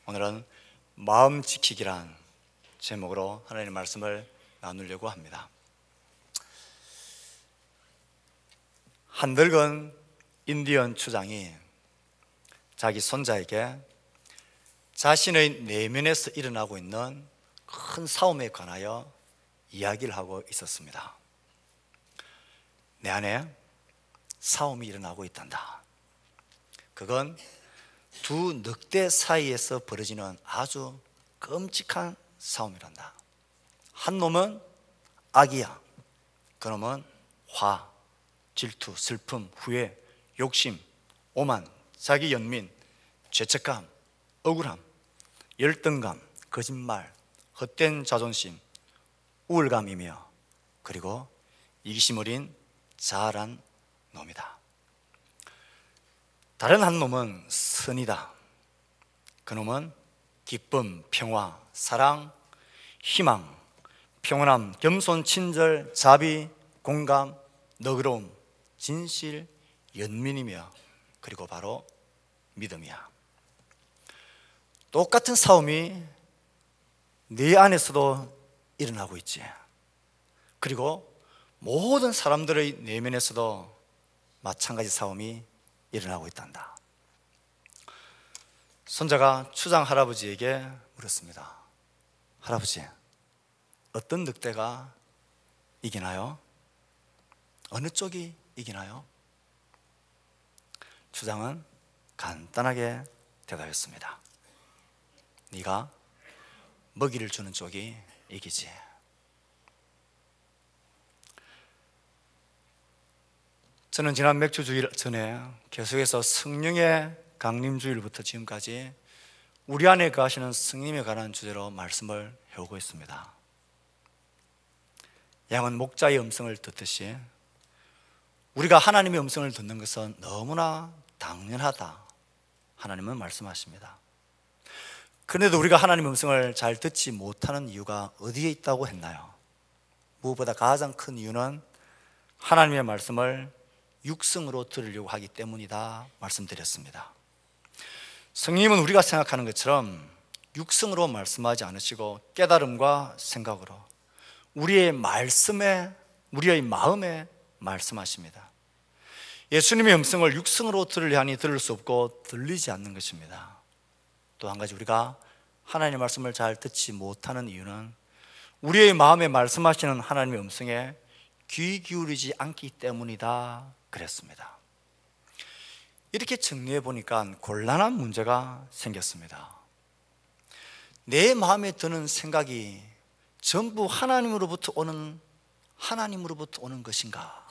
오늘은 마음 지키기란 제목으로 하나님의 말씀을 나누려고 합니다. 한 늙은 인디언 추장이 자기 손자에게 자신의 내면에서 일어나고 있는 큰 싸움에 관하여 이야기를 하고 있었습니다. 내 안에 싸움이 일어나고 있단다. 그건 두 늑대 사이에서 벌어지는 아주 끔찍한 싸움이란다. 한 놈은 악이야. 그 놈은 화, 질투, 슬픔, 후회, 욕심, 오만, 자기 연민, 죄책감, 억울함, 열등감, 거짓말, 헛된 자존심, 우울감이며 그리고 이기심 어린 자아란 놈이다. 다른 한 놈은 선이다. 그 놈은 기쁨, 평화, 사랑, 희망, 평온함, 겸손, 친절, 자비, 공감, 너그러움, 진실, 연민이며 그리고 바로 믿음이야. 똑같은 싸움이 네 안에서도 일어나고 있지. 그리고 모든 사람들의 내면에서도 마찬가지 싸움이 일어나고 있단다. 손자가 추장 할아버지에게 물었습니다. 할아버지, 어떤 늑대가 이기나요? 어느 쪽이 이기나요? 추장은 간단하게 대답했습니다. 네가 먹이를 주는 쪽이 이기지. 저는 지난 몇 주 주일 전에 계속해서 성령의 강림주일부터 지금까지 우리 안에 거하시는 성령에 관한 주제로 말씀을 해오고 있습니다. 양은 목자의 음성을 듣듯이 우리가 하나님의 음성을 듣는 것은 너무나 당연하다, 하나님은 말씀하십니다. 그런데도 우리가 하나님의 음성을 잘 듣지 못하는 이유가 어디에 있다고 했나요? 무엇보다 가장 큰 이유는 하나님의 말씀을 육성으로 들으려고 하기 때문이다 말씀드렸습니다. 성령님은 우리가 생각하는 것처럼 육성으로 말씀하지 않으시고 깨달음과 생각으로 우리의 말씀에, 우리의 마음에 말씀하십니다. 예수님의 음성을 육성으로 들으려 하니 들을 수 없고 들리지 않는 것입니다. 또 한 가지, 우리가 하나님의 말씀을 잘 듣지 못하는 이유는 우리의 마음에 말씀하시는 하나님의 음성에 귀 기울이지 않기 때문이다 그랬습니다. 이렇게 정리해 보니까 곤란한 문제가 생겼습니다. 내 마음에 드는 생각이 전부 하나님으로부터 오는 것인가?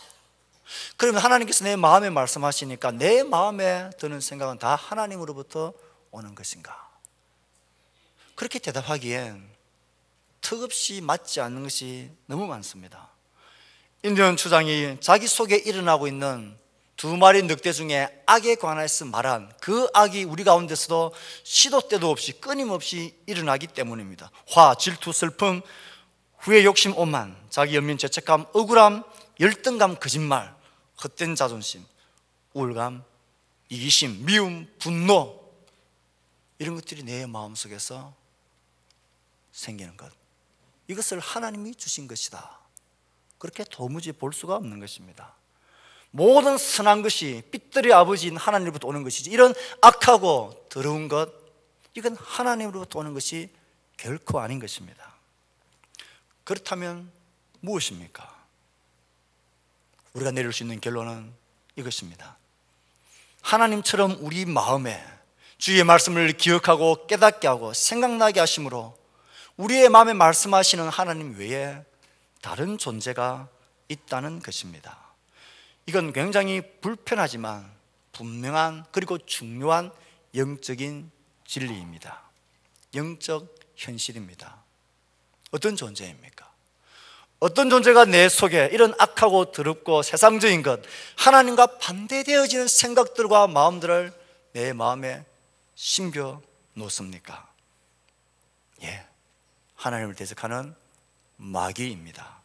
그러면 하나님께서 내 마음에 말씀하시니까 내 마음에 드는 생각은 다 하나님으로부터 오는 것인가? 그렇게 대답하기엔 턱없이 맞지 않는 것이 너무 많습니다. 인디언 추장이 자기 속에 일어나고 있는 두 마리 늑대 중에 악에 관해서 말한 그 악이 우리 가운데서도 시도 때도 없이 끊임없이 일어나기 때문입니다. 화, 질투, 슬픔, 후회, 욕심, 오만, 자기 연민, 죄책감, 억울함, 열등감, 거짓말, 헛된 자존심, 우울감, 이기심, 미움, 분노, 이런 것들이 내 마음속에서 생기는 것, 이것을 하나님이 주신 것이다, 그렇게 도무지 볼 수가 없는 것입니다. 모든 선한 것이 삐뚤의 아버지인 하나님으로부터 오는 것이지, 이런 악하고 더러운 것, 이건 하나님으로부터 오는 것이 결코 아닌 것입니다. 그렇다면 무엇입니까? 우리가 내릴 수 있는 결론은 이것입니다. 하나님처럼 우리 마음에 주의 말씀을 기억하고 깨닫게 하고 생각나게 하심으로 우리의 마음에 말씀하시는 하나님 외에 다른 존재가 있다는 것입니다. 이건 굉장히 불편하지만 분명한 그리고 중요한 영적인 진리입니다. 영적 현실입니다. 어떤 존재입니까? 어떤 존재가 내 속에 이런 악하고 더럽고 세상적인 것, 하나님과 반대되어지는 생각들과 마음들을 내 마음에 심겨 놓습니까? 예, 하나님을 대적하는 마귀입니다.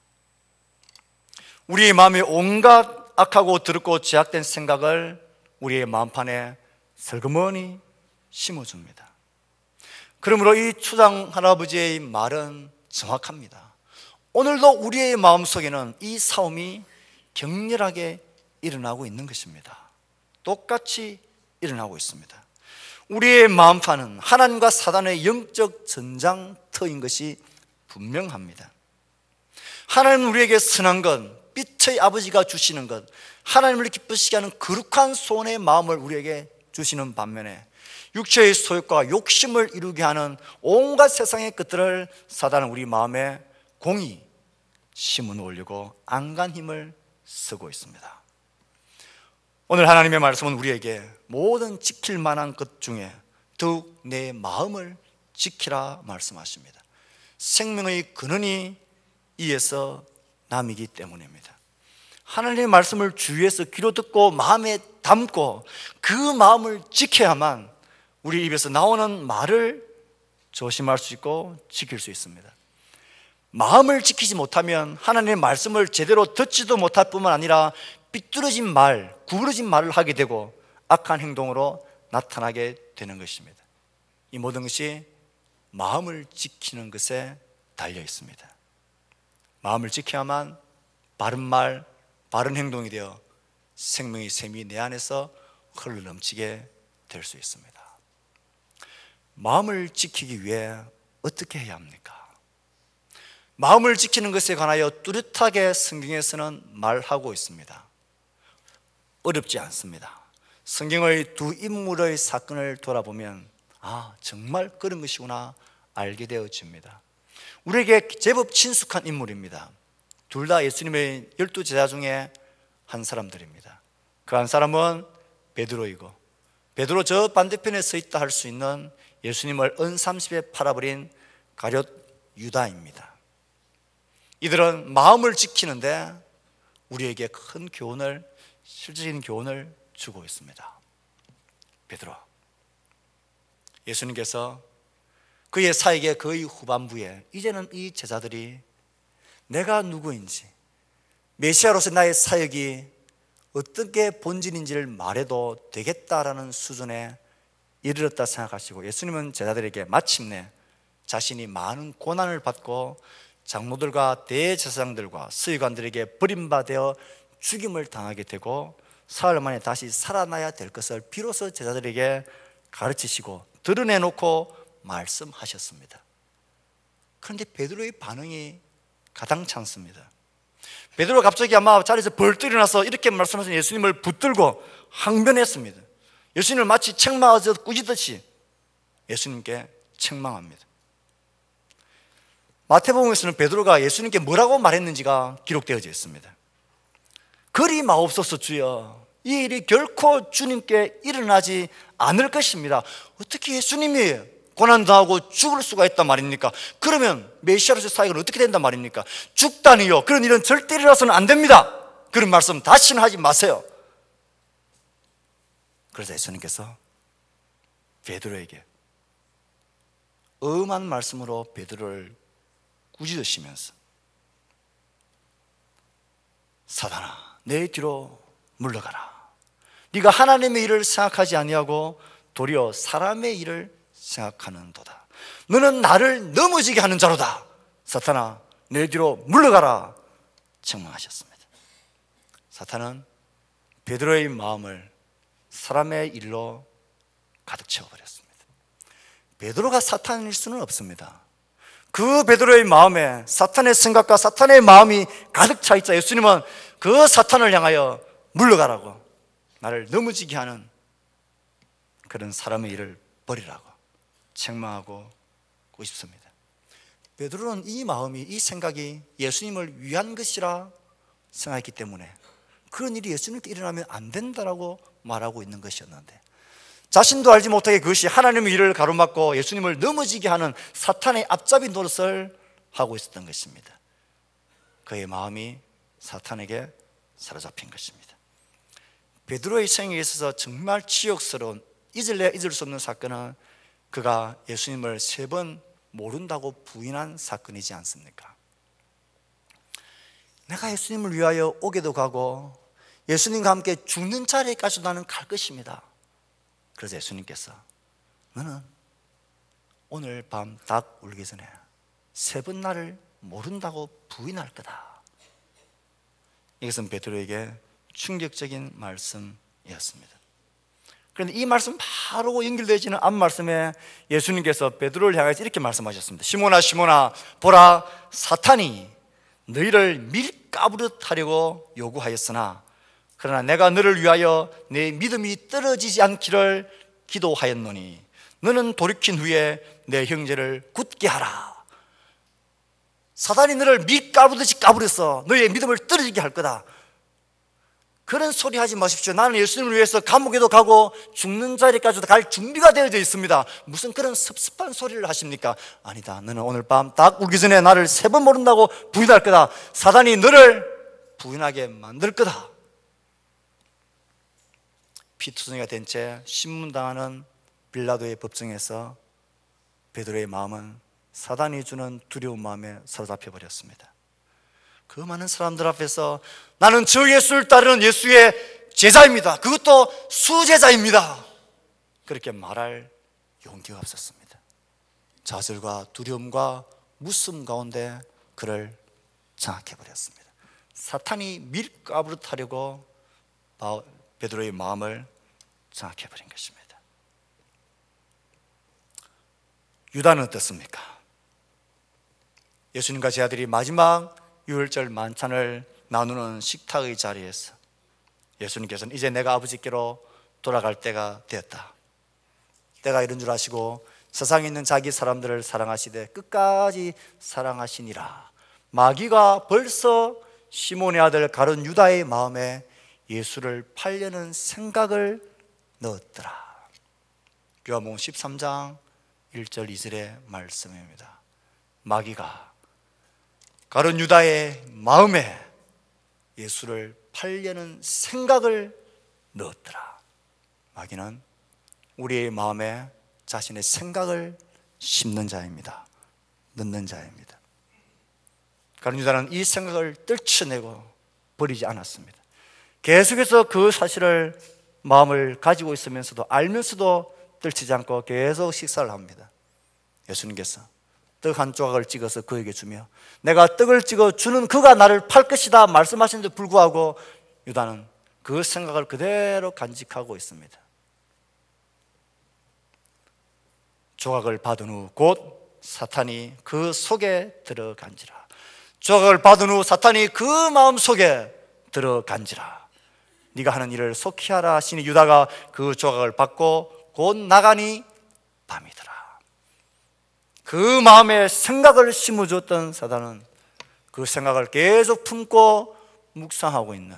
우리의 마음에 온갖 악하고 더럽고 죄악된 생각을 우리의 마음판에 슬그머니 심어줍니다. 그러므로 이 추장 할아버지의 말은 정확합니다. 오늘도 우리의 마음속에는 이 싸움이 격렬하게 일어나고 있는 것입니다. 똑같이 일어나고 있습니다. 우리의 마음판은 하나님과 사단의 영적 전장터인 것이 분명합니다. 하나님은 우리에게 선한 것, 빛의 아버지가 주시는 것, 하나님을 기쁘시게 하는 거룩한 소원의 마음을 우리에게 주시는 반면에 육체의 소욕과 욕심을 이루게 하는 온갖 세상의 것들을 사단은 우리 마음에 공히 심어 올리고 안간 힘을 쓰고 있습니다. 오늘 하나님의 말씀은 우리에게 모든 지킬 만한 것 중에 더욱 내 마음을 지키라 말씀하십니다. 생명의 근원이 이에서 남이기 때문입니다. 하나님의 말씀을 주위에서 귀로 듣고 마음에 담고 그 마음을 지켜야만 우리 입에서 나오는 말을 조심할 수 있고 지킬 수 있습니다. 마음을 지키지 못하면 하나님의 말씀을 제대로 듣지도 못할 뿐만 아니라 삐뚤어진 말, 구부러진 말을 하게 되고 악한 행동으로 나타나게 되는 것입니다. 이 모든 것이 마음을 지키는 것에 달려 있습니다. 마음을 지켜야만 바른 말, 바른 행동이 되어 생명의 샘이 내 안에서 흘러넘치게 될 수 있습니다. 마음을 지키기 위해 어떻게 해야 합니까? 마음을 지키는 것에 관하여 뚜렷하게 성경에서는 말하고 있습니다. 어렵지 않습니다. 성경의 두 인물의 사건을 돌아보면 정말 그런 것이구나 알게 되어집니다. 우리에게 제법 친숙한 인물입니다. 둘 다 예수님의 12제자 중에 한 사람들입니다. 그 한 사람은 베드로이고, 베드로 저 반대편에 서 있다 할 수 있는 예수님을 은30에 팔아버린 가룟 유다입니다. 이들은 마음을 지키는데 우리에게 큰 교훈을, 실질적인 교훈을 주고 있습니다. 베드로, 예수님께서 그의 사역의 거의 후반부에 이제는 이 제자들이 내가 누구인지, 메시아로서 나의 사역이 어떻게 본질인지를 말해도 되겠다라는 수준에 이르렀다 생각하시고, 예수님은 제자들에게 마침내 자신이 많은 고난을 받고 장로들과 대제사장들과 서기관들에게 버림받아 죽임을 당하게 되고 사흘 만에 다시 살아나야 될 것을 비로소 제자들에게 가르치시고 드러내놓고 말씀하셨습니다. 그런데 베드로의 반응이 가당찮습니다. 베드로가 갑자기 아마 자리에서 벌떡 일어나서 이렇게 말씀하신 예수님을 붙들고 항변했습니다. 예수님을 마치 책망하셔서 꾸짖듯이 예수님께 책망합니다. 마태복음에서는 베드로가 예수님께 뭐라고 말했는지가 기록되어져 있습니다. 그리 마옵소서 주여, 이 일이 결코 주님께 일어나지 않을 것입니다. 어떻게 예수님이 고난당하고 죽을 수가 있단 말입니까? 그러면 메시아로서의 사역은 어떻게 된단 말입니까? 죽다니요, 그런 일은 절대 일어나서는 안 됩니다. 그런 말씀 다시는 하지 마세요. 그래서 예수님께서 베드로에게 엄한 말씀으로 베드로를 꾸짖으시면서 사단아, 내 뒤로 물러가라. 네가 하나님의 일을 생각하지 아니하고 도리어 사람의 일을 생각하는도다. 너는 나를 넘어지게 하는 자로다. 사탄아, 내 뒤로 물러가라 책망하셨습니다. 사탄은 베드로의 마음을 사람의 일로 가득 채워버렸습니다. 베드로가 사탄일 수는 없습니다. 그 베드로의 마음에 사탄의 생각과 사탄의 마음이 가득 차 있자 예수님은 그 사탄을 향하여 물러가라고, 나를 넘어지게 하는 그런 사람의 일을 버리라고 책망하고 싶습니다. 베드로는 이 마음이, 이 생각이 예수님을 위한 것이라 생각했기 때문에 그런 일이 예수님께 일어나면 안 된다라고 말하고 있는 것이었는데, 자신도 알지 못하게 그것이 하나님의 일을 가로막고 예수님을 넘어지게 하는 사탄의 앞잡이 노릇을 하고 있었던 것입니다. 그의 마음이 사탄에게 사로잡힌 것입니다. 베드로의 생애에 있어서 정말 치욕스러운, 잊을래야 잊을 수 없는 사건은 그가 예수님을 3번 모른다고 부인한 사건이지 않습니까? 내가 예수님을 위하여 오게도 가고 예수님과 함께 죽는 자리까지도 나는 갈 것입니다. 그래서 예수님께서 너는 오늘 밤 닭 울기 전에 세 번 나를 모른다고 부인할 거다. 이것은 베드로에게 충격적인 말씀이었습니다. 그런데 이 말씀 바로 연결되어지는 앞 말씀에 예수님께서 베드로를 향해서 이렇게 말씀하셨습니다. 시몬아 시몬아, 보라, 사탄이 너희를 밀가부르듯 하려고 요구하였으나 그러나 내가 너를 위하여 내 믿음이 떨어지지 않기를 기도하였노니 너는 돌이킨 후에 내 형제를 굳게 하라. 사단이 너를 밀가부르듯이 까부렸어. 너희의 믿음을 떨어지게 할 거다. 그런 소리 하지 마십시오. 나는 예수님을 위해서 감옥에도 가고 죽는 자리까지도 갈 준비가 되어져 있습니다. 무슨 그런 섭섭한 소리를 하십니까? 아니다. 너는 오늘 밤 딱 울기 전에 나를 세 번 모른다고 부인할 거다. 사단이 너를 부인하게 만들 거다. 피투성이가 된 채 신문당하는 빌라도의 법정에서 베드로의 마음은 사단이 주는 두려운 마음에 사로잡혀 버렸습니다. 그 많은 사람들 앞에서 나는 저 예수를 따르는 예수의 제자입니다. 그것도 수제자입니다. 그렇게 말할 용기가 없었습니다. 좌절과 두려움과 무씀 가운데 그를 장악해 버렸습니다. 사탄이 밀가부르듯 하려고 베드로의 마음을 장악해 버린 것입니다. 유다는 어떻습니까? 예수님과 제 아들이 마지막 유월절 만찬을 나누는 식탁의 자리에서 예수님께서는 이제 내가 아버지께로 돌아갈 때가 되었다. 때가 이른 줄 아시고 세상에 있는 자기 사람들을 사랑하시되 끝까지 사랑하시니라. 마귀가 벌써 시몬의 아들 가룟 유다의 마음에 예수를 팔려는 생각을 넣었더라. 요한복음 13장 1절 2절의 말씀입니다. 마귀가 가룟 유다의 마음에 예수를 팔려는 생각을 넣었더라. 마귀는 우리의 마음에 자신의 생각을 심는 자입니다. 넣는 자입니다. 가룟 유다는 이 생각을 떨쳐내고 버리지 않았습니다. 계속해서 그 사실을 마음을 가지고 있으면서도 알면서도 떨치지 않고 계속 식사를 합니다. 예수님께서 떡 한 조각을 찍어서 그에게 주며 내가 떡을 찍어 주는 그가 나를 팔 것이다 말씀하시는데 불구하고 유다는 그 생각을 그대로 간직하고 있습니다. 조각을 받은 후 곧 사탄이 그 속에 들어간지라. 조각을 받은 후 사탄이 그 마음 속에 들어간지라. 네가 하는 일을 속히 하라 하시니 유다가 그 조각을 받고 곧 나가니 밤이더라. 그 마음에 생각을 심어줬던 사단은 그 생각을 계속 품고 묵상하고 있는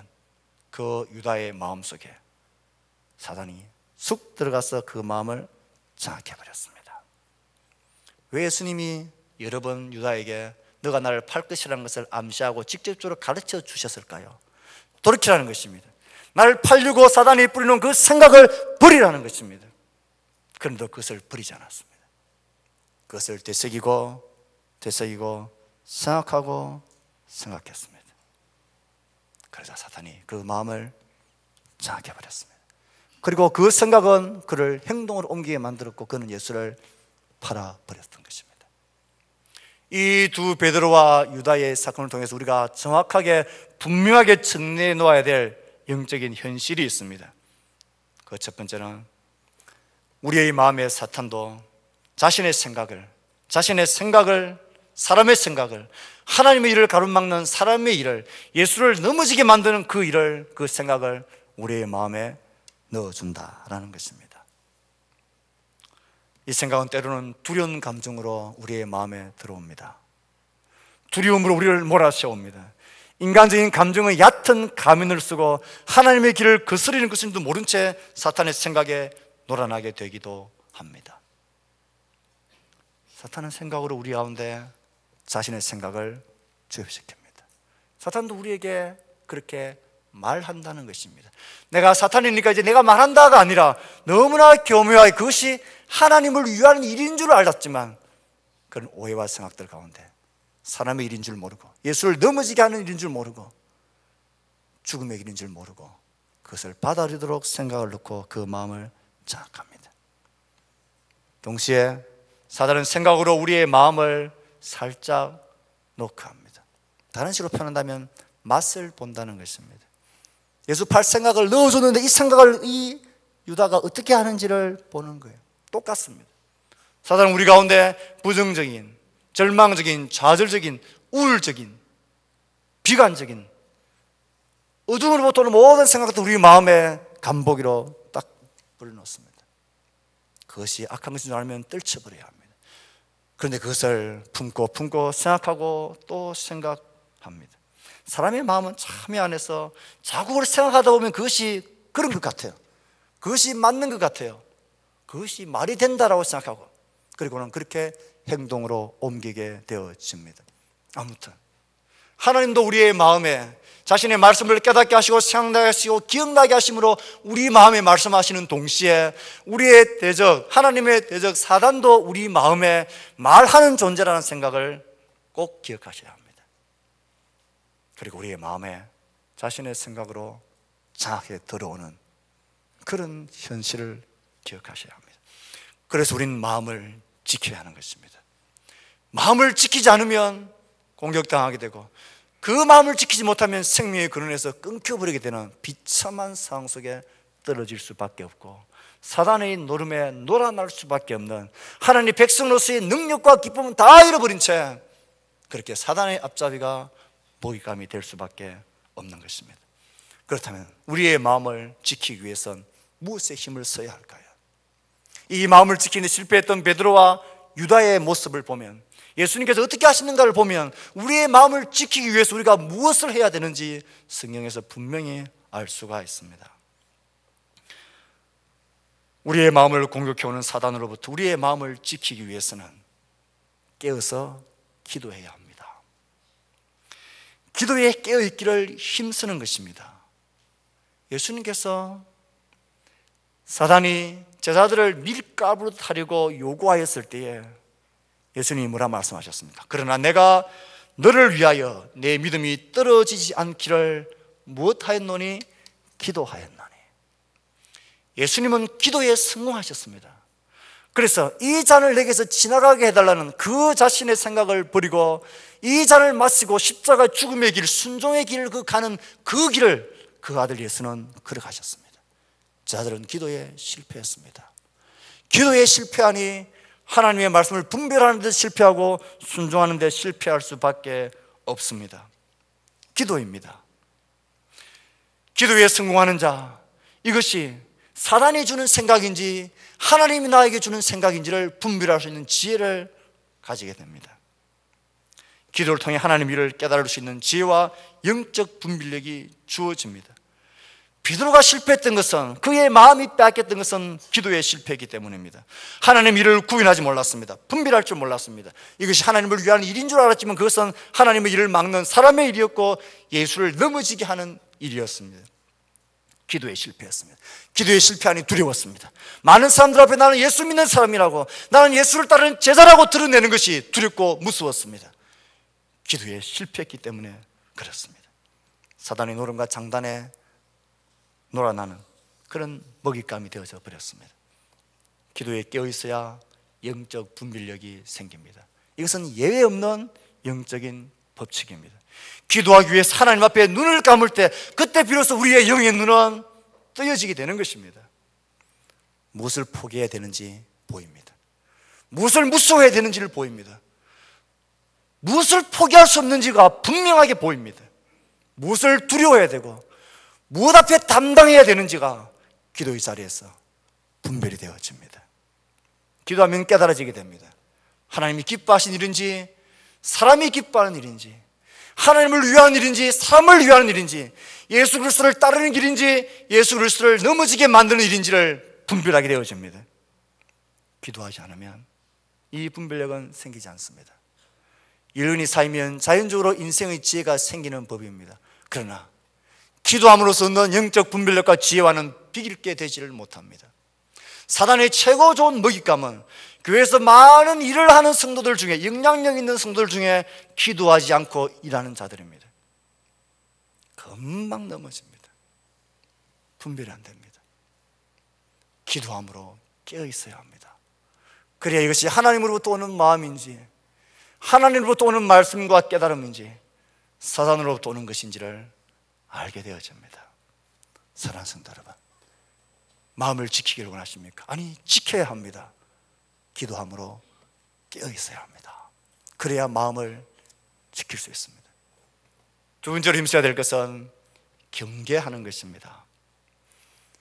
그 유다의 마음속에 사단이 쑥 들어가서 그 마음을 장악해버렸습니다. 왜 예수님이 여러 번 유다에게 너가 나를 팔 것이라는 것을 암시하고 직접적으로 가르쳐 주셨을까요? 돌이키라는 것입니다. 나를 팔려고 사단이 뿌리는 그 생각을 버리라는 것입니다. 그런데 그것을 버리지 않았습니다. 그것을 되새기고 생각하고 생각했습니다. 그러자 사탄이 그 마음을 장악해버렸습니다. 그리고 그 생각은 그를 행동으로 옮기게 만들었고 그는 예수를 팔아버렸던 것입니다. 이 두 베드로와 유다의 사건을 통해서 우리가 정확하게 분명하게 정리해 놓아야 될 영적인 현실이 있습니다. 그 첫 번째는 우리의 마음의 사탄도 자신의 생각을, 사람의 생각을, 하나님의 일을 가로막는 사람의 일을, 예수를 넘어지게 만드는 그 일을, 그 생각을 우리의 마음에 넣어준다라는 것입니다. 이 생각은 때로는 두려운 감정으로 우리의 마음에 들어옵니다. 두려움으로 우리를 몰아세웁니다. 인간적인 감정은 얕은 가면을 쓰고 하나님의 길을 거스리는 것인지도 모른 채 사탄의 생각에 놀아나게 되기도 합니다. 사탄은 생각으로 우리 가운데 자신의 생각을 주입시킵니다. 사탄도 우리에게 그렇게 말한다는 것입니다. 내가 사탄이니까 이제 내가 말한다가 아니라 너무나 교묘하게 그것이 하나님을 위하는 일인 줄 알았지만 그런 오해와 생각들 가운데 사람의 일인 줄 모르고 예수를 넘어지게 하는 일인 줄 모르고 죽음의 길인 줄 모르고 그것을 받아들이도록 생각을 넣고 그 마음을 장악합니다. 동시에 사단은 생각으로 우리의 마음을 살짝 노크합니다. 다른 식으로 표현한다면 맛을 본다는 것입니다. 예수 팔 생각을 넣어줬는데 이 생각을 이 유다가 어떻게 하는지를 보는 거예요. 똑같습니다. 사단은 우리 가운데 부정적인, 절망적인, 좌절적인, 우울적인, 비관적인 어둠으로부터 오는 모든 생각들 우리 마음에 간보기로 딱 불러놓습니다. 그것이 악한 것인 줄 알면 떨쳐버려야 합니다. 그런데 그것을 품고 생각하고 또 생각합니다. 사람의 마음은 참 이 안에서 자꾸 그걸 생각하다 보면 그것이 그런 것 같아요. 그것이 맞는 것 같아요. 그것이 말이 된다라고 생각하고 그리고는 그렇게 행동으로 옮기게 되어집니다. 아무튼 하나님도 우리의 마음에 자신의 말씀을 깨닫게 하시고 생각나게 하시고 기억나게 하심으로 우리 마음에 말씀하시는 동시에 우리의 대적, 하나님의 대적 사단도 우리 마음에 말하는 존재라는 생각을 꼭 기억하셔야 합니다. 그리고 우리의 마음에 자신의 생각으로 장악해 들어오는 그런 현실을 기억하셔야 합니다. 그래서 우리는 마음을 지켜야 하는 것입니다. 마음을 지키지 않으면 공격당하게 되고 그 마음을 지키지 못하면 생명의 근원에서 끊겨버리게 되는 비참한 상황 속에 떨어질 수밖에 없고 사단의 노름에 놀아날 수밖에 없는 하나님 백성으로서의 능력과 기쁨은 다 잃어버린 채 그렇게 사단의 앞잡이가 먹잇감이 될 수밖에 없는 것입니다. 그렇다면 우리의 마음을 지키기 위해선 무엇에 힘을 써야 할까요? 이 마음을 지키는 데 실패했던 베드로와 유다의 모습을 보면 예수님께서 어떻게 하시는가를 보면 우리의 마음을 지키기 위해서 우리가 무엇을 해야 되는지 성경에서 분명히 알 수가 있습니다. 우리의 마음을 공격해오는 사단으로부터 우리의 마음을 지키기 위해서는 깨어서 기도해야 합니다. 기도에 깨어있기를 힘쓰는 것입니다. 예수님께서 사단이 제자들을 밀가루로 타려고 요구하였을 때에 예수님이 뭐라 말씀하셨습니까? 그러나 내가 너를 위하여 내 믿음이 떨어지지 않기를 무엇하였노니? 기도하였노니. 예수님은 기도에 성공하셨습니다. 그래서 이 잔을 내게서 지나가게 해달라는 그 자신의 생각을 버리고 이 잔을 마시고 십자가 죽음의 길, 순종의 길을 가는 그 길을 그 아들 예수는 걸어가셨습니다. 제자들은 기도에 실패했습니다. 기도에 실패하니 하나님의 말씀을 분별하는 데 실패하고 순종하는 데 실패할 수밖에 없습니다. 기도입니다. 기도에 성공하는 자, 이것이 사단이 주는 생각인지 하나님이 나에게 주는 생각인지를 분별할 수 있는 지혜를 가지게 됩니다. 기도를 통해 하나님의 일을 깨달을 수 있는 지혜와 영적 분별력이 주어집니다. 베드로가 실패했던 것은 그의 마음이 빼앗겼던 것은 기도의 실패이기 때문입니다. 하나님의 일을 구분하지 몰랐습니다. 분별할 줄 몰랐습니다. 이것이 하나님을 위한 일인 줄 알았지만 그것은 하나님의 일을 막는 사람의 일이었고 예수를 넘어지게 하는 일이었습니다. 기도에 실패했습니다. 기도에 실패하니 두려웠습니다. 많은 사람들 앞에 나는 예수 믿는 사람이라고, 나는 예수를 따르는 제자라고 드러내는 것이 두렵고 무서웠습니다. 기도에 실패했기 때문에 그렇습니다. 사단의 노름과 장단에 놀아나는 그런 먹잇감이 되어져 버렸습니다. 기도에 깨어있어야 영적 분별력이 생깁니다. 이것은 예외 없는 영적인 법칙입니다. 기도하기 위해서 하나님 앞에 눈을 감을 때 그때 비로소 우리의 영의 눈은 뜨여지게 되는 것입니다. 무엇을 포기해야 되는지 보입니다. 무엇을 무서워해야 되는지를 보입니다. 무엇을 포기할 수 없는지가 분명하게 보입니다. 무엇을 두려워해야 되고 무엇 앞에 담당해야 되는지가 기도의 자리에서 분별이 되어집니다. 기도하면 깨달아지게 됩니다. 하나님이 기뻐하신 일인지 사람이 기뻐하는 일인지, 하나님을 위한 일인지 사람을 위한 일인지, 예수 그리스도를 따르는 길인지 예수 그리스도를 넘어지게 만드는 일인지를 분별하게 되어집니다. 기도하지 않으면 이 분별력은 생기지 않습니다. 일흔이 쌓이면 자연적으로 인생의 지혜가 생기는 법입니다. 그러나 기도함으로써 얻는 영적 분별력과 지혜와는 비길게 되지를 못합니다. 사단의 최고 좋은 먹잇감은 교회에서 많은 일을 하는 성도들 중에, 영향력 있는 성도들 중에 기도하지 않고 일하는 자들입니다. 금방 넘어집니다. 분별이 안 됩니다. 기도함으로 깨어 있어야 합니다. 그래야 이것이 하나님으로부터 오는 마음인지, 하나님으로부터 오는 말씀과 깨달음인지, 사단으로부터 오는 것인지를 알게 되어집니다. 사랑하는 성도 여러분, 마음을 지키기를 원하십니까? 아니, 지켜야 합니다. 기도함으로 깨어 있어야 합니다. 그래야 마음을 지킬 수 있습니다. 두 번째로 힘써야 될 것은 경계하는 것입니다.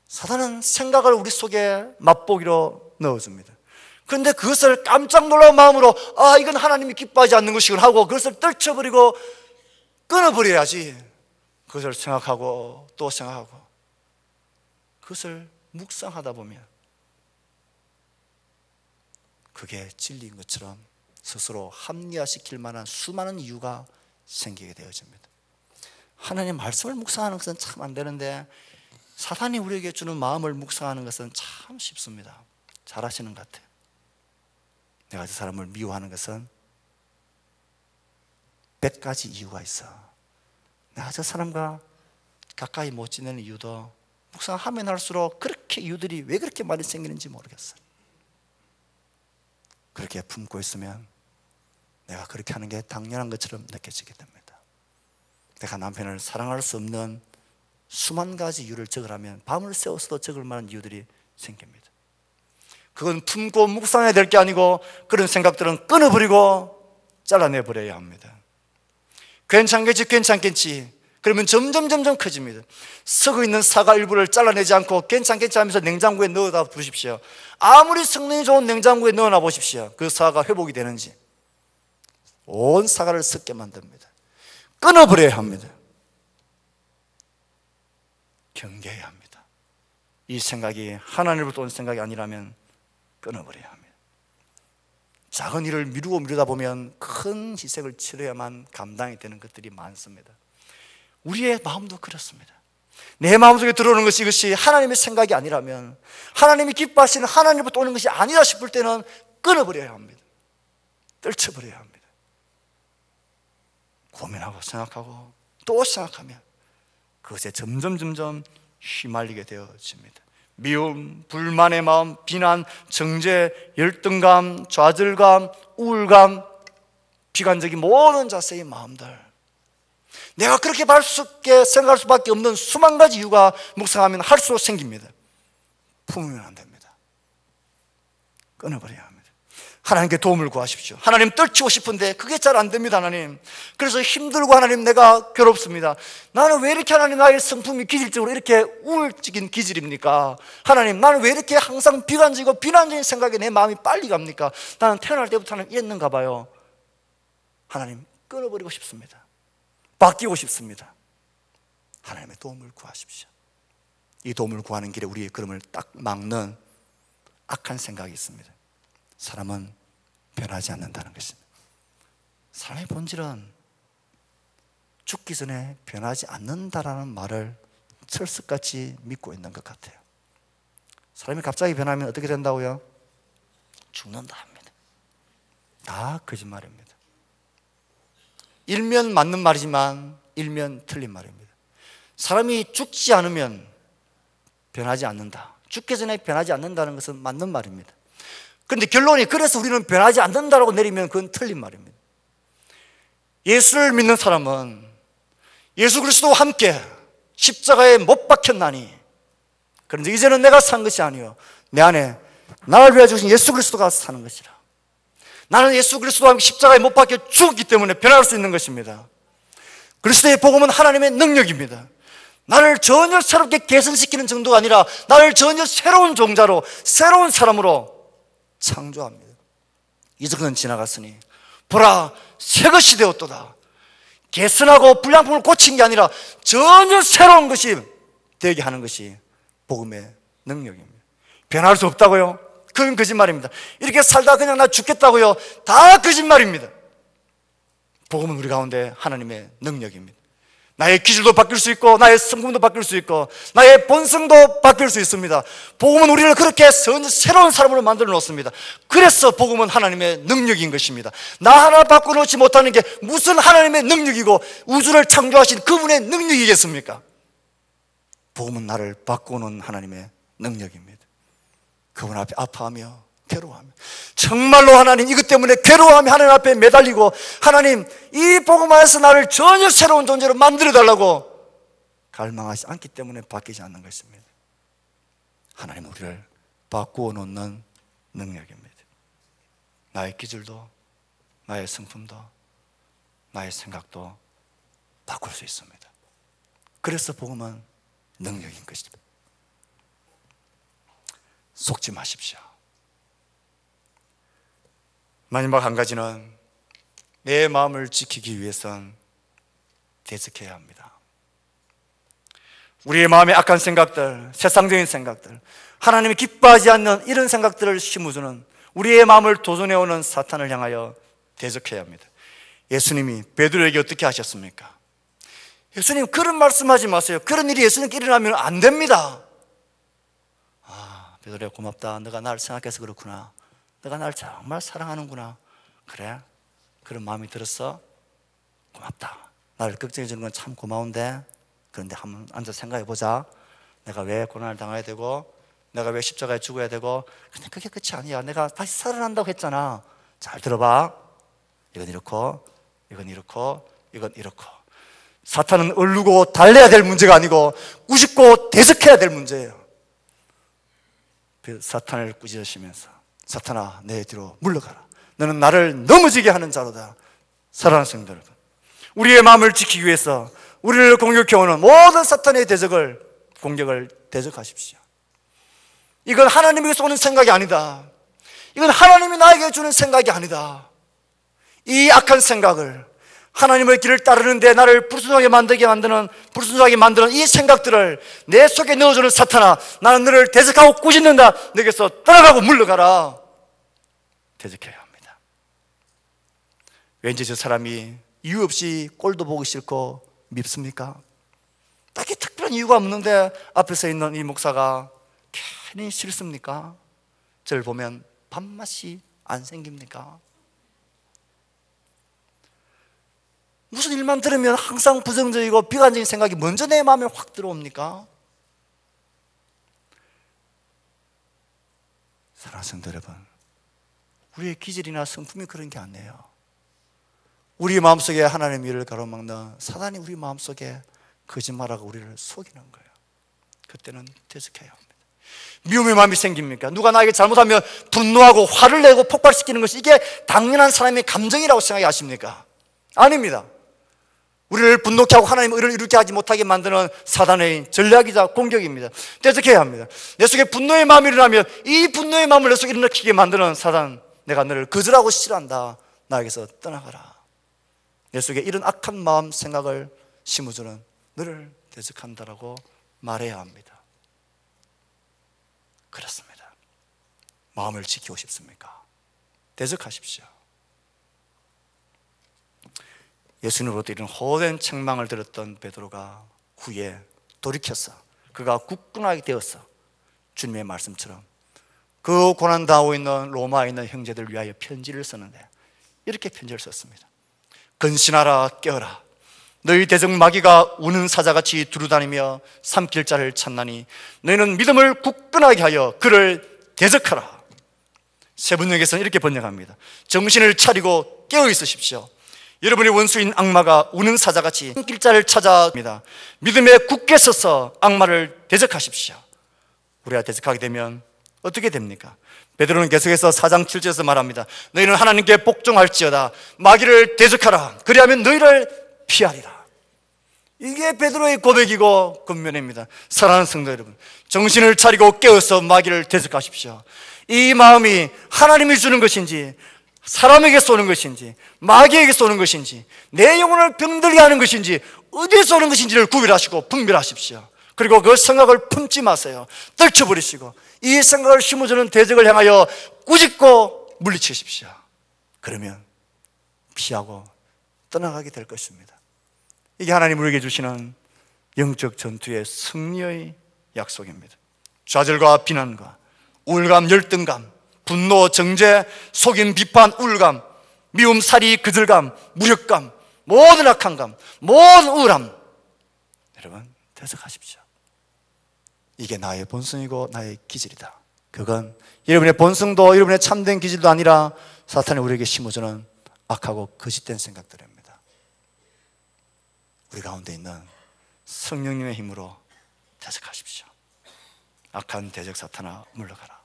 사단은 생각을 우리 속에 맛보기로 넣어줍니다. 그런데 그것을 깜짝 놀라운 마음으로 이건 하나님이 기뻐하지 않는 것이군 하고 그것을 떨쳐버리고 끊어버려야지. 그것을 생각하고 또 생각하고 그것을 묵상하다 보면 그게 진리인 것처럼 스스로 합리화시킬 만한 수많은 이유가 생기게 되어집니다. 하나님 말씀을 묵상하는 것은 참 안 되는데 사탄이 우리에게 주는 마음을 묵상하는 것은 참 쉽습니다. 잘하시는 것 같아요. 내가 저 사람을 미워하는 것은 100가지 이유가 있어. 내가 저 사람과 가까이 못 지내는 이유도 묵상하면 할수록 그렇게 이유들이 왜 그렇게 많이 생기는지 모르겠어요. 그렇게 품고 있으면 내가 그렇게 하는 게 당연한 것처럼 느껴지게 됩니다. 내가 남편을 사랑할 수 없는 수만 가지 이유를 적으라면 밤을 새워서도 적을 만한 이유들이 생깁니다. 그건 품고 묵상해야 될 게 아니고 그런 생각들은 끊어버리고 잘라내버려야 합니다. 괜찮겠지 괜찮겠지 그러면 점점 커집니다. 썩어 있는 사과 일부를 잘라내지 않고 괜찮겠지 하면서 냉장고에 넣어다 보십시오. 아무리 성능이 좋은 냉장고에 넣어놔 보십시오. 그 사과가 회복이 되는지. 온 사과를 썩게 만듭니다. 끊어버려야 합니다. 경계해야 합니다. 이 생각이 하나님으로부터 온 생각이 아니라면 끊어버려야 합니다. 작은 일을 미루다 보면 큰 희생을 치러야만 감당이 되는 것들이 많습니다. 우리의 마음도 그렇습니다. 내 마음속에 들어오는 것이 이것이 하나님의 생각이 아니라면, 하나님이 기뻐하시는 하나님으로부터 오는 것이 아니다 싶을 때는 끊어버려야 합니다. 떨쳐버려야 합니다. 고민하고 생각하고 또 생각하면 그것에 점점 휘말리게 되어집니다. 미움, 불만의 마음, 비난, 정죄, 열등감, 좌절감, 우울감, 비관적인 모든 자세의 마음들, 내가 그렇게 발수있게 생각할 수밖에 없는 수만 가지 이유가 묵상하면 할수록 생깁니다. 품으면 안 됩니다. 끊어버려야 합니다. 하나님께 도움을 구하십시오. 하나님 떨치고 싶은데 그게 잘 안 됩니다. 하나님, 그래서 힘들고 하나님 내가 괴롭습니다. 나는 왜 이렇게 하나님 나의 성품이 기질적으로 이렇게 우울적인 기질입니까? 하나님, 나는 왜 이렇게 항상 비관적이고 비난적인 생각에 내 마음이 빨리 갑니까? 나는 태어날 때부터는 이랬는가 봐요. 하나님, 끊어버리고 싶습니다. 바뀌고 싶습니다. 하나님의 도움을 구하십시오. 이 도움을 구하는 길에 우리의 걸음을 딱 막는 악한 생각이 있습니다. 사람은 변하지 않는다는 것입니다. 사람의 본질은 죽기 전에 변하지 않는다라는 말을 철석같이 믿고 있는 것 같아요. 사람이 갑자기 변하면 어떻게 된다고요? 죽는다 합니다. 다 거짓말입니다. 일면 맞는 말이지만 일면 틀린 말입니다. 사람이 죽지 않으면 변하지 않는다, 죽기 전에 변하지 않는다는 것은 맞는 말입니다. 그런데 결론이 그래서 우리는 변하지 않는다라고 내리면 그건 틀린 말입니다. 예수를 믿는 사람은 예수 그리스도와 함께 십자가에 못 박혔나니, 그런데 이제는 내가 산 것이 아니요 내 안에 나를 위하여 주신 예수 그리스도가 사는 것이라. 나는 예수 그리스도와 함께 십자가에 못 박혀 죽었기 때문에 변할 수 있는 것입니다. 그리스도의 복음은 하나님의 능력입니다. 나를 전혀 새롭게 개선시키는 정도가 아니라 나를 전혀 새로운 종자로, 새로운 사람으로 창조합니다. 이전은 지나갔으니 보라, 새 것이 되었도다. 개선하고 불량품을 고친 게 아니라 전혀 새로운 것이 되게 하는 것이 복음의 능력입니다. 변할 수 없다고요? 그건 거짓말입니다. 이렇게 살다 그냥 나 죽겠다고요? 다 거짓말입니다. 복음은 우리 가운데 하나님의 능력입니다. 나의 기질도 바뀔 수 있고 나의 성품도 바뀔 수 있고 나의 본성도 바뀔 수 있습니다. 복음은 우리를 그렇게 새로운 사람으로 만들어 놓습니다. 그래서 복음은 하나님의 능력인 것입니다. 나 하나 바꿔놓지 못하는 게 무슨 하나님의 능력이고 우주를 창조하신 그분의 능력이겠습니까? 복음은 나를 바꾸는 하나님의 능력입니다. 그분 앞에 아파하며 괴로워하며, 정말로 하나님 이것 때문에 괴로워하며 하나님 앞에 매달리고, 하나님 이 복음에서 나를 전혀 새로운 존재로 만들어달라고 갈망하지 않기 때문에 바뀌지 않는 것입니다. 하나님 우리를 바꾸어 놓는 능력입니다. 나의 기질도, 나의 성품도, 나의 생각도 바꿀 수 있습니다. 그래서 복음은 능력인 것입니다. 속지 마십시오. 마지막 한 가지는, 내 마음을 지키기 위해선 대적해야 합니다. 우리의 마음의 악한 생각들, 세상적인 생각들, 하나님이 기뻐하지 않는 이런 생각들을 심어주는 우리의 마음을 도전해오는 사탄을 향하여 대적해야 합니다. 예수님이 베드로에게 어떻게 하셨습니까? 예수님 그런 말씀하지 마세요. 그런 일이 예수님께 일어나면 안 됩니다. 베드로야 고맙다. 너가 나를 생각해서 그렇구나. 너가 나를 정말 사랑하는구나. 그래? 그런 마음이 들었어? 고맙다. 나를 걱정해 주는 건 참 고마운데, 그런데 한번 앉아서 생각해 보자. 내가 왜 고난을 당해야 되고, 내가 왜 십자가에 죽어야 되고. 근데 그게 끝이 아니야. 내가 다시 살아난다고 했잖아. 잘 들어봐. 이건 이렇고, 이건 이렇고, 이건 이렇고. 사탄은 얼르고 달래야 될 문제가 아니고 꾸짖고 대적해야 될 문제예요. 사탄을 꾸짖으시면서, 사탄아 내 뒤로 물러가라. 너는 나를 넘어지게 하는 자로다. 사랑하는 성도 여러분, 우리의 마음을 지키기 위해서 우리를 공격해오는 모든 사탄의 공격을 대적하십시오. 이건 하나님에게서 오는 생각이 아니다. 이건 하나님이 나에게 주는 생각이 아니다. 이 악한 생각을, 하나님의 길을 따르는데 나를 불순하게 만드는 이 생각들을 내 속에 넣어주는 사탄아, 나는 너를 대적하고 꾸짖는다. 너에게서 떠나가고 물러가라. 대적해야 합니다. 왠지 저 사람이 이유 없이 꼴도 보기 싫고 밉습니까? 딱히 특별한 이유가 없는데 앞에 서 있는 이 목사가 괜히 싫습니까? 저를 보면 밥맛이 안 생깁니까? 무슨 일만 들으면 항상 부정적이고 비관적인 생각이 먼저 내 마음에 확 들어옵니까? 사랑하는 성도 여러분, 우리의 기질이나 성품이 그런 게 아니에요. 우리 마음속에 하나님의 일을 가로막는 사단이 우리 마음속에 거짓말하고 우리를 속이는 거예요. 그때는 대적해야 합니다. 미움의 마음이 생깁니까? 누가 나에게 잘못하면 분노하고 화를 내고 폭발시키는 것이 이게 당연한 사람의 감정이라고 생각하십니까? 아닙니다. 우리를 분노케 하고 하나님의 의를 이루게 하지 못하게 만드는 사단의 전략이자 공격입니다. 대적해야 합니다. 내 속에 분노의 마음이 일어나면 이 분노의 마음을 내 속에 일으키게 만드는 사단, 내가 너를 거절하고 싫어한다. 나에게서 떠나가라. 내 속에 이런 악한 마음, 생각을 심어주는 너를 대적한다라고 말해야 합니다. 그렇습니다. 마음을 지키고 싶습니까? 대적하십시오. 예수님으로부터 이런 호된 책망을 들었던 베드로가 후에 돌이켰어. 그가 굳건하게 되었어. 주님의 말씀처럼 그 고난당하고 있는 로마에 있는 형제들을 위하여 편지를 썼는데 이렇게 편지를 썼습니다. 근신하라, 깨어라. 너희 대적 마귀가 우는 사자같이 두루다니며 삼킬 자를 찾나니 너희는 믿음을 굳건하게 하여 그를 대적하라. 세번역에서는 이렇게 번역합니다. 정신을 차리고 깨어 있으십시오. 여러분의 원수인 악마가 우는 사자같이 삼킬 자를 찾아옵니다. 믿음에 굳게 서서 악마를 대적하십시오. 우리가 대적하게 되면 어떻게 됩니까? 베드로는 계속해서 4장 7절에서 말합니다. 너희는 하나님께 복종할지어다. 마귀를 대적하라. 그리하면 너희를 피하리라. 이게 베드로의 고백이고 권면입니다. 사랑하는 성도 여러분, 정신을 차리고 깨어서 마귀를 대적하십시오. 이 마음이 하나님이 주는 것인지, 사람에게 쏘는 것인지, 마귀에게 쏘는 것인지, 내 영혼을 병들게 하는 것인지, 어디에 쏘는 것인지를 구별하시고 분별하십시오. 그리고 그 생각을 품지 마세요. 떨쳐버리시고 이 생각을 심어주는 대적을 향하여 꾸짖고 물리치십시오. 그러면 피하고 떠나가게 될 것입니다. 이게 하나님 우리에게 주시는 영적 전투의 승리의 약속입니다. 좌절과 비난과 우울감, 열등감, 분노, 정죄, 속임, 비판, 우울감, 미움, 살이, 거절감, 무력감, 모든 악한 감, 모든 우울함, 여러분 대적하십시오. 이게 나의 본성이고 나의 기질이다. 그건 여러분의 본성도 여러분의 참된 기질도 아니라 사탄이 우리에게 심어주는 악하고 거짓된 생각들입니다. 우리 가운데 있는 성령님의 힘으로 대적하십시오. 악한 대적 사탄아 물러가라.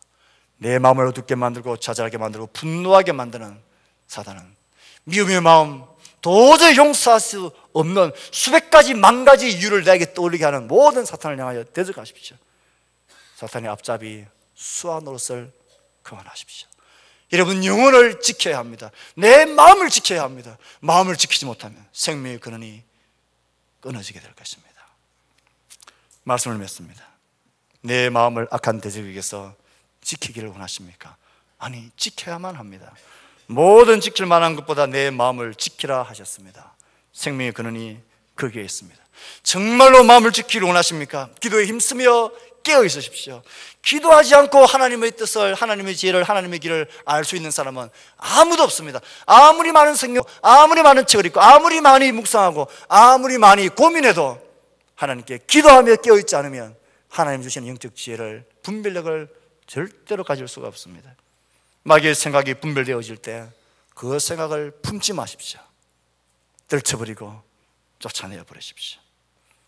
내 마음을 어둡게 만들고 좌절하게 만들고 분노하게 만드는 사단은 미움의 마음, 도저히 용서할 수 없는 수백 가지 만 가지 이유를 나에게 떠올리게 하는 모든 사탄을 향하여 대적하십시오. 사탄의 앞잡이 수와 노릇을 그만하십시오. 여러분, 영혼을 지켜야 합니다. 내 마음을 지켜야 합니다. 마음을 지키지 못하면 생명의 근원이 끊어지게 될 것입니다. 말씀을 맺습니다. 내 마음을 악한 대적에게서 지키기를 원하십니까? 아니, 지켜야만 합니다. 모든 지킬 만한 것보다 내 마음을 지키라 하셨습니다. 생명의 근원이 거기에 있습니다. 정말로 마음을 지키기를 원하십니까? 기도에 힘쓰며 깨어 있으십시오. 기도하지 않고 하나님의 뜻을, 하나님의 지혜를, 하나님의 길을 알 수 있는 사람은 아무도 없습니다. 아무리 많은 성경, 아무리 많은 책을 읽고, 아무리 많이 묵상하고, 아무리 많이 고민해도 하나님께 기도하며 깨어 있지 않으면 하나님 주시는 영적 지혜를, 분별력을 절대로 가질 수가 없습니다. 마귀의 생각이 분별되어질 때 그 생각을 품지 마십시오. 떨쳐버리고 쫓아내어 버리십시오.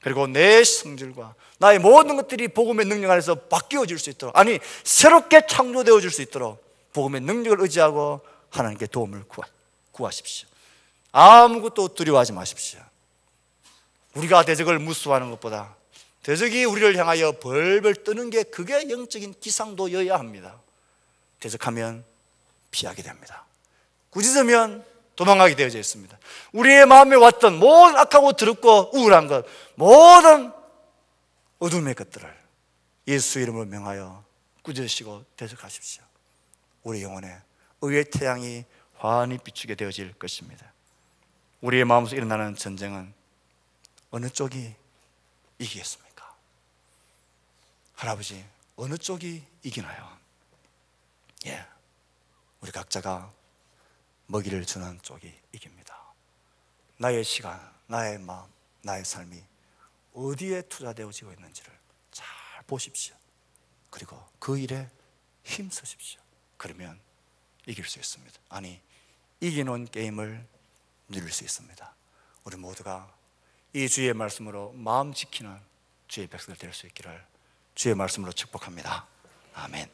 그리고 내 성질과 나의 모든 것들이 복음의 능력 안에서 바뀌어질 수 있도록, 아니 새롭게 창조되어질 수 있도록 복음의 능력을 의지하고 하나님께 도움을 구하십시오. 아무것도 두려워하지 마십시오. 우리가 대적을 무수하는 것보다 대적이 우리를 향하여 벌벌 뜨는 게, 그게 영적인 기상도여야 합니다. 대적하면 피하게 됩니다. 꾸짖으면 도망가게 되어져 있습니다. 우리의 마음에 왔던 모든 악하고 더럽고 우울한 것, 모든 어둠의 것들을 예수 이름으로 명하여 꾸짖으시고 대적하십시오. 우리 영혼에 의의 태양이 환히 비추게 되어질 것입니다. 우리의 마음에서 일어나는 전쟁은 어느 쪽이 이기겠습니까? 할아버지, 어느 쪽이 이기나요? 우리 각자가 먹이를 주는 쪽이 이깁니다. 나의 시간, 나의 마음, 나의 삶이 어디에 투자되어지고 있는지를 잘 보십시오. 그리고 그 일에 힘쓰십시오. 그러면 이길 수 있습니다. 아니, 이기는 게임을 누릴 수 있습니다. 우리 모두가 이 주의 말씀으로 마음 지키는 주의 백성들 될 수 있기를 주의 말씀으로 축복합니다. 아멘.